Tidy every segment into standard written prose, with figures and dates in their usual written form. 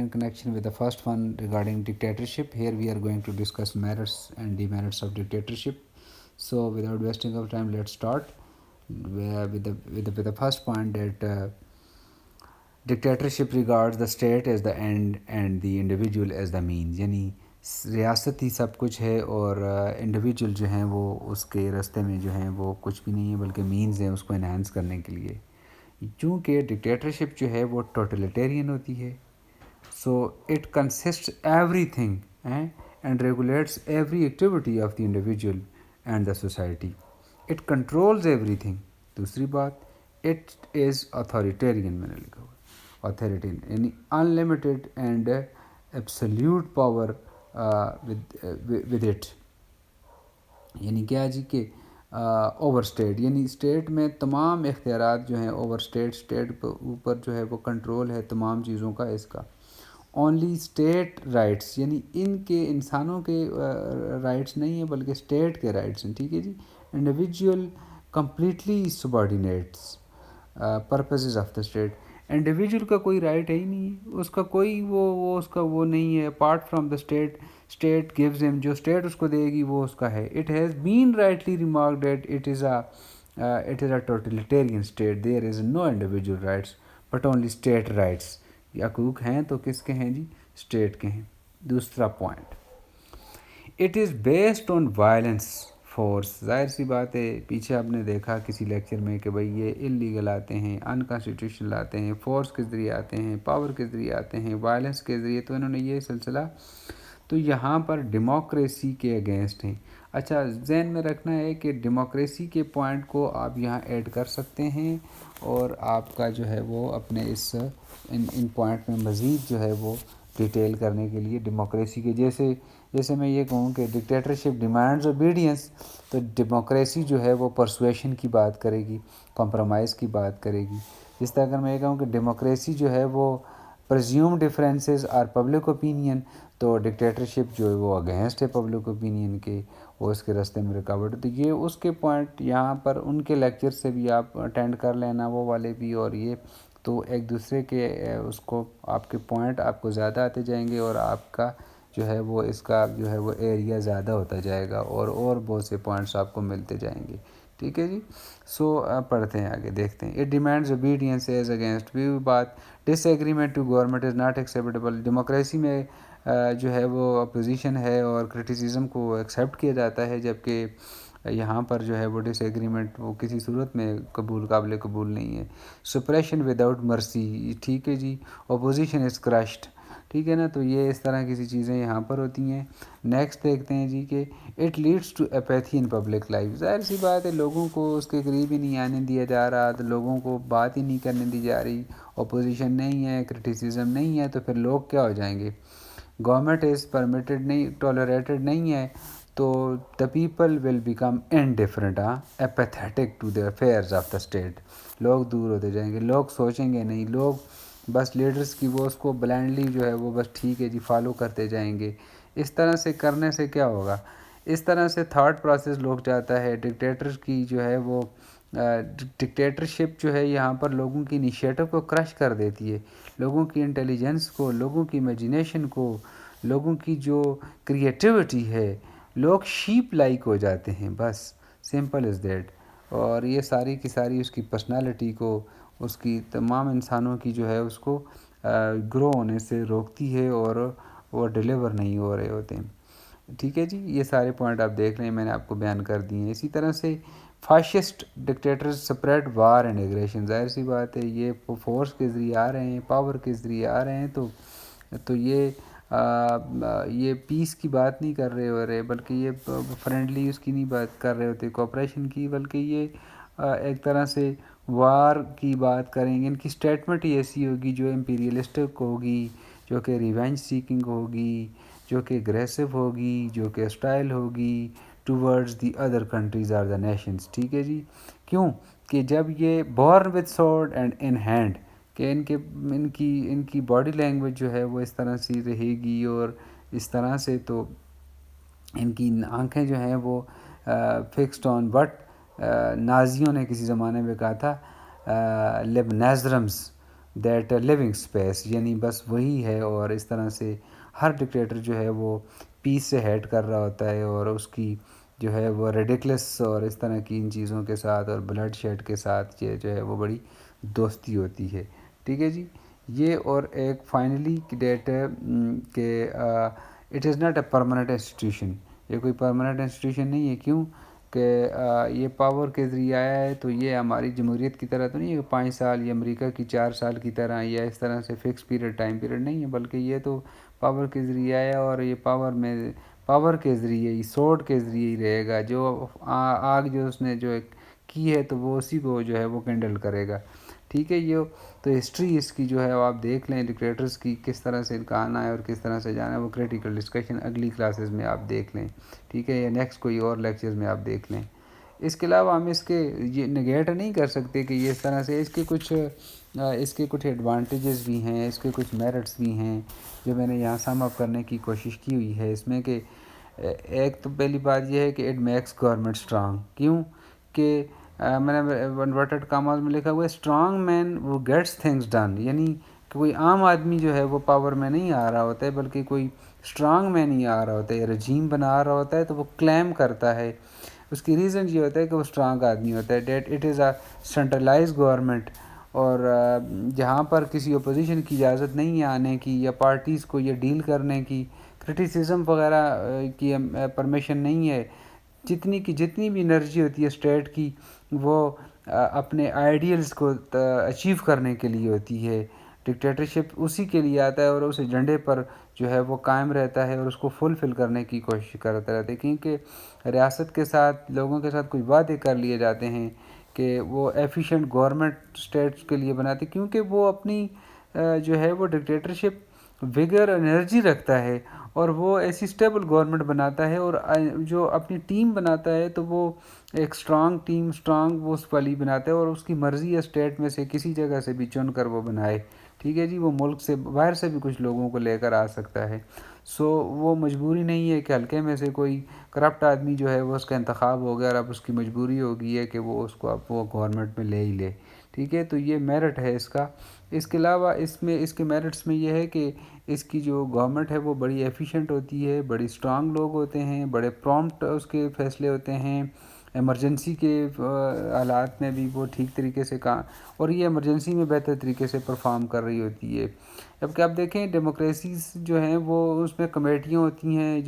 In connection with the first one regarding dictatorship, here we are going to discuss merits and demerits of dictatorship. So without wasting of time, let's start with the first point that dictatorship regards the state as the end and the individual as the means. یعنی ریاست ہی سب کچھ ہے اور individual جو ہیں وہ اس کے راستے میں جو ہیں وہ کچھ بھی نہیں ہے بلکہ مینز ہیں اس کو انہانس کرنے کے لیے. چونکہ ڈکٹیٹرشپ جو ہے وہ ٹوٹلیٹیرین ہوتی ہے. So it consists everything and regulates every activity of the individual and the society. It controls everything. دوسری بات it is authoritarian میں نے لکھا ہوا authoritarian یعنی unlimited and absolute power with it. یعنی کیا جی کہ اوور اسٹیٹ یعنی اسٹیٹ میں تمام اختیارات جو ہیں اوور اسٹیٹ اوپر جو ہے وہ کنٹرول ہے تمام چیزوں کا اس کا. اونلی اسٹیٹ رائٹس یعنی ان کے انسانوں کے رائٹس نہیں ہیں بلکہ اسٹیٹ کے رائٹس ہیں. ٹھیک ہے جی. Individual completely subordinates purposes of the state. Individual کا کوئی رائٹ ہے ہی نہیں ہے اس کا کوئی وہ اس کا وہ نہیں ہے apart from the state. State gives him جو اسٹیٹ اس کو دے گی وہ اس کا ہے. It has been rightly remarked that it is a totalitarian state. There is no individual rights but only state rights. حقوق ہیں تو کس کے ہیں جی؟ اسٹیٹ کے ہیں. دوسرا point it is based on violence force. ظاہر سی بات ہے پیچھے آپ نے دیکھا کسی لیکچر میں کہ بھئی یہ انلیگل آتے ہیں انکانسٹیٹیوشنل آتے ہیں فورس کے ذریعے آتے ہیں پاور کے ذریعے آتے ہیں وائلنس کے ذریعے. تو انہوں نے یہ سلسلہ تو یہاں پر ڈیموکریسی کے اگینسٹ ہیں. اچھا ذہن میں رکھنا ہے کہ ڈیموکریسی کے پوائنٹ کو آپ یہاں ایڈ کر سکتے ہیں اور آپ کا جو ہے وہ اپنے اس ان پوائنٹ میں مزید جو ہے وہ ڈیٹیل کرنے کے لیے ڈیموکریسی کے جیسے میں یہ کہوں کہ ڈکٹیٹرشپ ڈیمانڈز اوبیڈینس تو ڈیموکریسی جو ہے وہ پرسویشن کی بات کرے گی کمپرومائز کی بات کرے گی. جس طرح اگر میں یہ کہوں کہ ڈیموکریسی جو ہے وہ پرزیوم ڈفرینسز اور پبلک اوپینین تو ڈکٹیٹرشپ جو ہے وہ اگینسٹ ہے پبلک اوپینین کے وہ اس کے راستے میں رکاوٹ. تو یہ اس کے پوائنٹ یہاں پر ان کے لیکچر سے بھی آپ اٹینڈ کر لینا وہ والے بھی اور یہ تو ایک دوسرے کے اس کو آپ کے پوائنٹ آپ کو زیادہ آتے جائیں گے اور آپ کا جو ہے وہ اس کا جو ہے وہ ایریا زیادہ ہوتا جائے گا اور بہت سے پوائنٹس آپ کو ملتے جائیں گے. ٹھیک ہے جی. سو پڑھتے ہیں آگے دیکھتے ہیں. It demands obedience as against view بات disagreement to government is not acceptable. Democracy میں جو ہے وہ اپوزیشن ہے اور کرٹیسزم کو ایکسیپٹ کیا جاتا ہے جبکہ یہاں پر جو ہے وہ ڈس ایگریمنٹ وہ کسی صورت میں قابل قبول نہیں ہے. سپریشن وداؤٹ مرسی. ٹھیک ہے جی. اپوزیشن از کرشڈ. ٹھیک ہے نا. تو یہ اس طرح کی چیزیں یہاں پر ہوتی ہیں. نیکسٹ دیکھتے ہیں جی کہ it leads to apathy in public life. ظاہر سی بات ہے لوگوں کو اس کے قریب ہی نہیں آنے دیا جا رہا تو لوگوں کو بات ہی نہیں کرنے دی جا رہی. اپوزیشن نہیں ہے کرٹیسزم نہیں ہے تو پھر لوگ کیا ہو جائیں گے. گورنمنٹ از پرمیٹڈ نہیں ٹالریٹڈ نہیں ہے تو the people will become indifferent apathetic to the affairs of the state. لوگ دور ہوتے جائیں گے لوگ سوچیں گے نہیں لوگ بس لیڈرز کی وہ اس کو بلائنڈلی جو ہے وہ بس ٹھیک ہے جی فالو کرتے جائیں گے. اس طرح سے کرنے سے کیا ہوگا اس طرح سے تھاٹ پروسیس لوگ جاتا ہے. ڈکٹیٹر کی جو ہے وہ ڈکٹیٹرشپ جو ہے یہاں پر لوگوں کی انیشیٹو کو کرش کر دیتی ہے لوگوں کی انٹیلیجنس کو لوگوں کی امیجینیشن کو لوگوں کی جو کریٹیوٹی ہے. لوگ شیپ لائک ہو جاتے ہیں بس سمپل از دیٹ. اور یہ ساری کی ساری اس کی پرسنالٹی کو اس کی تمام انسانوں کی جو ہے اس کو گرو ہونے سے روکتی ہے اور وہ ڈیلیور نہیں ہو رہے ہوتے ہیں. ٹھیک ہے جی. یہ سارے پوائنٹ آپ دیکھ لیں میں نے آپ کو بیان کر دیے ہیں. اسی طرح سے fascist dictators spirit war and aggression. ظاہر سی بات ہے یہ فورس کے ذریعے آ رہے ہیں پاور کے ذریعے آ رہے ہیں تو یہ پیس کی بات نہیں کر رہے ہو رہے بلکہ یہ فرینڈلی اس کی نہیں بات کر رہے ہوتے کوآپریشن کی بلکہ یہ ایک طرح سے وار کی بات کریں گے. ان کی اسٹیٹمنٹ ہی ایسی ہوگی جو امپیریلسٹک ہوگی جو کہ ریونج سیکنگ ہوگی جو کہ اگریسو ہوگی جو کہ اسٹائل ہوگی towards the other countries or the nations. ٹھیک ہے جی. کیوں کہ جب یہ born with sword and in hand کہ ان کی باڈی لینگویج جو ہے وہ اس طرح سے رہے گی اور اس طرح سے تو ان کی آنکھیں جو ہیں وہ فکسڈ آن بٹ نازیوں نے کسی زمانے میں کہا تھا لب نیزرمز دیٹ لیونگ اسپیس، یعنی بس وہی ہے، اور اس طرح سے ہر ڈکٹیٹر جو ہے وہ پیس سے ہیٹ کر رہا ہوتا ہے، اور اس کی جو ہے وہ ریڈیکلس اور اس طرح کی ان چیزوں کے ساتھ اور بلڈ شیڈ کے ساتھ یہ جو ہے وہ بڑی دوستی ہوتی ہے، ٹھیک ہے جی۔ یہ اور ایک فائنلی ڈیٹ ہے کہ it is not a permanent institution, یہ کوئی پرماننٹ انسٹیٹیوشن نہیں ہے، کیوں کہ یہ پاور کے ذریعے آیا ہے، تو یہ ہماری جمہوریت کی طرح تو نہیں ہے کہ 5 سال یا امریکہ کی 4 سال کی طرح یا اس طرح سے فکس پیریڈ ٹائم پیریڈ نہیں ہے، بلکہ یہ تو پاور کے ذریعے آیا، اور یہ پاور کے ذریعے ہی، سوڈ کے ذریعے ہی رہے گا، جو آگ جو اس نے جو کی ہے تو وہ اسی کو جو ہے وہ کینڈل کرے گا، ٹھیک ہے۔ یہ تو ہسٹری اس کی جو ہے وہ آپ دیکھ لیں ڈکٹیٹرز کی، کس طرح سے ان کا آنا ہے اور کس طرح سے جانا ہے، وہ کریٹیکل ڈسکشن اگلی کلاسز میں آپ دیکھ لیں، ٹھیک ہے، یا نیکسٹ کوئی اور لیکچرز میں آپ دیکھ لیں۔ اس کے علاوہ ہم اس کے یہ نگیٹ نہیں کر سکتے کہ یہ اس طرح سے اس کے کچھ ایڈوانٹیجز بھی ہیں، اس کے کچھ میرٹس بھی ہیں جو میں نے یہاں سم اپ کرنے کی کوشش کی ہوئی ہے اس میں، کہ ایک تو پہلی بات یہ ہے کہ اٹ میکس گورنمنٹ اسٹرانگ، کیوں کہ میں نے انورٹڈ کاماز میں لکھا ہوا ہے اسٹرانگ مین وہ گیٹس تھنگس ڈن، یعنی کہ کوئی عام آدمی جو ہے وہ پاور میں نہیں آ رہا ہوتا ہے، بلکہ کوئی اسٹرانگ مین ہی آ رہا ہوتا ہے، رجیم بنا رہا ہوتا ہے، تو وہ کلیم کرتا ہے، اس کی ریزن یہ ہوتا ہے کہ وہ اسٹرانگ آدمی ہوتا ہے، that it is a centralise government, اور جہاں پر کسی اپوزیشن کی اجازت نہیں ہے آنے کی، یا پارٹیز کو یہ ڈیل کرنے کی، کرٹیسزم وغیرہ کی پرمیشن نہیں ہے، جتنی بھی انرجی ہوتی ہے اسٹیٹ کی، وہ اپنے آئیڈیلز کو اچیو کرنے کے لیے ہوتی ہے، ڈکٹیٹرشپ اسی کے لیے آتا ہے، اور اس ایجنڈے پر جو ہے وہ قائم رہتا ہے اور اس کو فلفل کرنے کی کوشش کرتا رہتا ہے، کیونکہ ریاست کے ساتھ لوگوں کے ساتھ کوئی وعدے کر لیے جاتے ہیں کہ وہ ایفیشینٹ گورنمنٹ اسٹیٹس کے لیے بناتے، کیونکہ وہ اپنی جو ہے وہ ڈکٹیٹرشپ وگر انرجی رکھتا ہے، اور وہ ایسی اسٹیبل گورنمنٹ بناتا ہے، اور جو اپنی ٹیم بناتا ہے تو وہ ایک اسٹرانگ ٹیم، اسٹرانگ وہ اس والی بناتا ہے، اور اس کی مرضی ہے اسٹیٹ میں سے کسی جگہ سے بھی چن کر وہ بنائے، ٹھیک ہے جی، وہ ملک سے باہر سے بھی کچھ لوگوں کو لے کر آ سکتا ہے، سو وہ مجبوری نہیں ہے کہ حلقے میں سے کوئی کرپٹ آدمی جو ہے وہ اس کا انتخاب ہو گیا، اور اب اس کی مجبوری ہو گئی ہے کہ وہ اس کو اب وہ گورنمنٹ میں لے ہی لے، ٹھیک ہے، تو یہ میرٹ ہے اس کا۔ اس کے علاوہ اس کے میرٹس میں یہ ہے کہ اس کی جو گورنمنٹ ہے وہ بڑی ایفیشینٹ ہوتی ہے، بڑی اسٹرانگ لوگ ہوتے ہیں، بڑے پرومپٹ اس کے فیصلے ہوتے ہیں، ایمرجنسی کے حالات میں بھی وہ ٹھیک طریقے سے اور یہ ایمرجنسی میں بہتر طریقے سے پرفارم کر رہی ہوتی ہے۔ جبکہ آپ دیکھیں ڈیموکریسیز جو ہیں وہ اس میں کمیٹیاں ہوتی ہیں،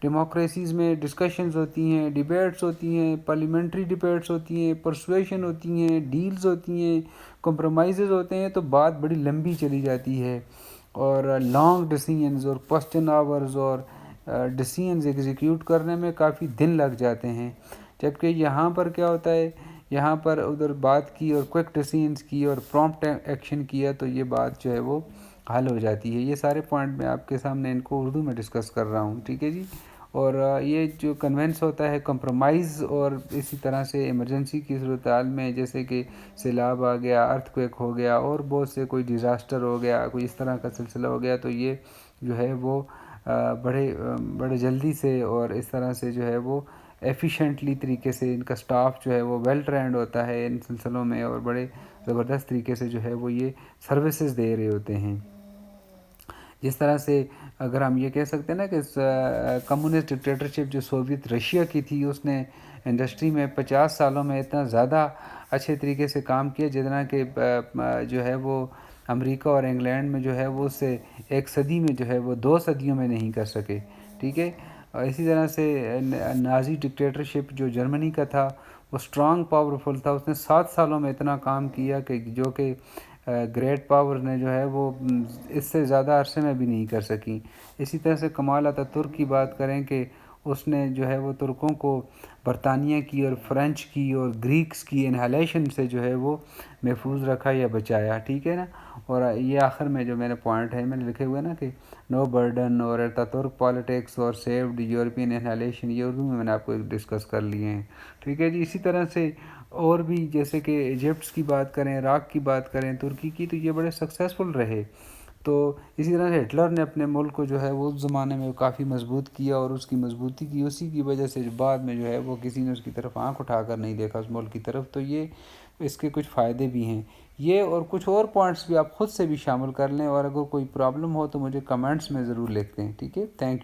ڈیموکریسیز میں ڈسکشنز ہوتی ہیں، ڈیبیٹس ہوتی ہیں، پارلیمنٹری ڈیبیٹس ہوتی ہیں، پرسویشن ہوتی ہیں، ڈیلز ہوتی ہیں، کمپرومائزز ہوتے ہیں، تو بات بڑی لمبی چلی جاتی ہے، اور لانگ ڈیسیژنز اور کوسچن آورز اور ڈیسیژنز ایگزیکیوٹ کرنے میں کافی دن لگ جاتے ہیں، جبکہ یہاں پر کیا ہوتا ہے، یہاں پر ادھر بات کی اور کوئک ڈیسیژنز کی اور پرومپٹ ایکشن کیا تو یہ بات جو ہے وہ حل ہو جاتی ہے۔ یہ سارے پوائنٹ میں آپ کے سامنے ان کو اردو میں ڈسکس کر رہا ہوں، ٹھیک ہے جی، اور یہ جو کنونس ہوتا ہے کمپرومائز، اور اسی طرح سے ایمرجنسی کی صورتحال میں جیسے کہ سیلاب آ گیا، ارتھ کویک ہو گیا، اور بہت سے کوئی ڈیزاسٹر ہو گیا، کوئی اس طرح کا سلسلہ ہو گیا، تو یہ جو ہے وہ بڑے جلدی سے اور اس طرح سے جو ہے وہ ایفیشینٹلی طریقے سے ان کا سٹاف جو ہے وہ ویل ٹرینڈ ہوتا ہے ان سلسلوں میں، اور بڑے زبردست طریقے سے جو ہے وہ یہ سروسز دے رہے ہوتے ہیں۔ جس طرح سے اگر ہم یہ کہہ سکتے ہیں نا کہ کمیونسٹ ڈکٹیٹرشپ جو سوویت رشیا کی تھی، اس نے انڈسٹری میں 50 سالوں میں اتنا زیادہ اچھے طریقے سے کام کیا جتنا کہ جو ہے وہ امریکہ اور انگلینڈ میں جو ہے وہ اسے 1 صدی میں جو ہے وہ 2 صدیوں میں نہیں کر سکے، ٹھیک ہے۔ اور اسی طرح سے نازی ڈکٹیٹرشپ جو جرمنی کا تھا وہ اسٹرانگ پاورفل تھا، اس نے 7 سالوں میں اتنا کام کیا کہ جو کہ گریٹ پاور نے جو ہے وہ اس سے زیادہ عرصے میں بھی نہیں کر سکیں۔ اسی طرح سے کمال اتاترک کی بات کریں کہ اس نے جو ہے وہ ترکوں کو برطانیہ کی اور فرینچ کی اور گریکس کی انہیلیشن سے جو ہے وہ محفوظ رکھا یا بچایا، ٹھیک ہے نا۔ اور یہ آخر میں جو میں نے پوائنٹ ہے میں نے لکھے ہوئے نا کہ نو برڈن اور اتاترک پالیٹکس اور سیوڈ یورپین انہیلیشن، یہ اردو میں نے آپ کو ڈسکس کر لیے ہیں، ٹھیک ہے جی۔ اسی طرح سے اور بھی جیسے کہ ایجپٹس کی بات کریں، عراق کی بات کریں، ترکی کی، تو یہ بڑے سکسیزفل رہے۔ تو اسی طرح سے ہٹلر نے اپنے ملک کو جو ہے وہ اس زمانے میں کافی مضبوط کیا، اور اس کی مضبوطی کی اسی کی وجہ سے جو بعد میں جو ہے وہ کسی نے اس کی طرف آنکھ اٹھا کر نہیں دیکھا اس ملک کی طرف، تو یہ اس کے کچھ فائدے بھی ہیں، یہ اور کچھ اور پوائنٹس بھی آپ خود سے بھی شامل کر لیں، اور اگر کوئی پرابلم ہو تو مجھے کمنٹس میں ضرور لکھ دیں، ٹھیک ہے؟ تھینک